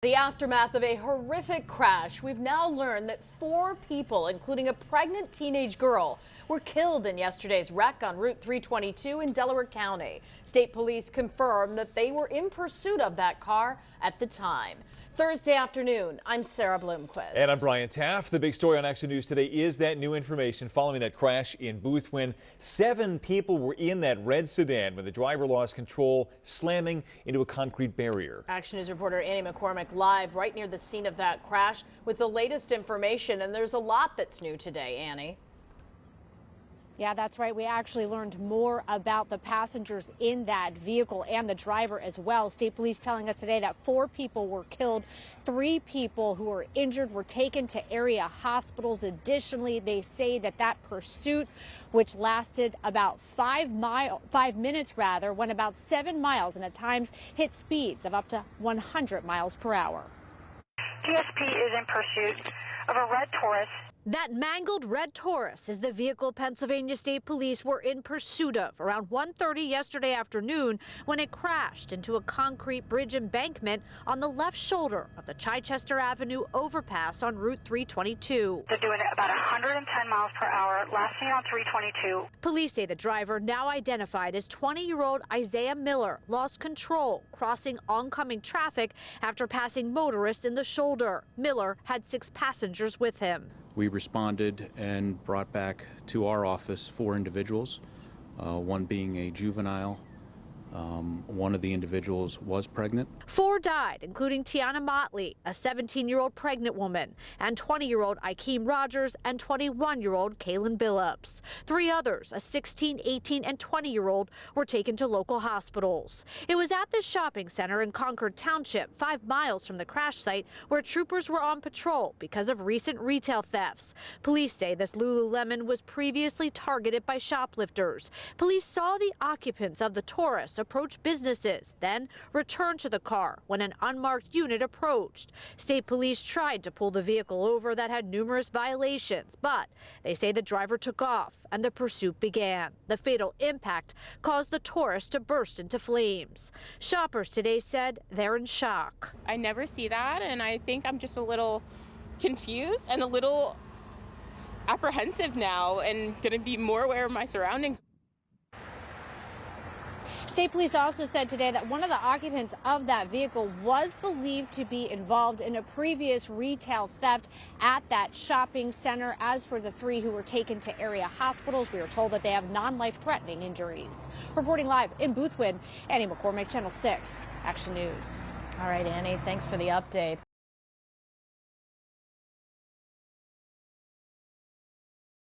The aftermath of a horrific crash. We've now learned that 4 people, including a pregnant teenage girl, were killed in yesterday's wreck on Route 322 in Delaware County. State police confirmed that they were in pursuit of that car at the time. Thursday afternoon, I'm Sarah Bloomquist. And I'm Brian Taft. The big story on Action News today is that new information following that crash in Boothwyn. 7 people were in that red sedan when the driver lost control, slamming into a concrete barrier. Action News reporter Annie McCormick live right near the scene of that crash with the latest information. And there's a lot that's new today, Annie. Yeah, that's right. We actually learned more about the passengers in that vehicle and the driver as well. State police telling us today that 4 people were killed. 3 people who were injured were taken to area hospitals. Additionally, they say that pursuit, which lasted about 5 minutes, went about 7 miles and at times hit speeds of up to 100 miles per hour. DSP is in pursuit of a red Taurus. That mangled red Taurus is the vehicle Pennsylvania State Police were in pursuit of around 1:30 yesterday afternoon when it crashed into a concrete bridge embankment on the left shoulder of the Chichester Avenue overpass on Route 322. They're doing it about 110 miles per hour, last seen on 322. Police say the driver, now identified as 20-year-old Isaiah Miller, lost control crossing oncoming traffic after passing motorists in the shoulder. Miller had 6 passengers with him. We responded and brought back to our office 4 individuals, one being a juvenile. One of the individuals was pregnant. 4 died, including Tiana Motley, a 17-year-old pregnant woman, and 20-year-old Ikeem Rogers and 21-year-old Kaylin Billups. 3 others, a 16, 18, and 20-year-old, were taken to local hospitals. It was at this shopping center in Concord Township, 5 miles from the crash site, where troopers were on patrol because of recent retail thefts. Police say this Lululemon was previously targeted by shoplifters. Police saw the occupants of the Taurus approach businesses, then returned to the car when an unmarked unit approached. State police tried to pull the vehicle over that had numerous violations, but they say the driver took off and the pursuit began. The fatal impact caused the Taurus to burst into flames. Shoppers today said they're in shock. I never see that, and I think I'm just a little confused and a little apprehensive now and going to be more aware of my surroundings. State police also said today that one of the occupants of that vehicle was believed to be involved in a previous retail theft at that shopping center. As for the 3 who were taken to area hospitals, we were told that they have non-life-threatening injuries. Reporting live in Boothwyn, Annie McCormick, Channel 6, Action News. All right, Annie, thanks for the update.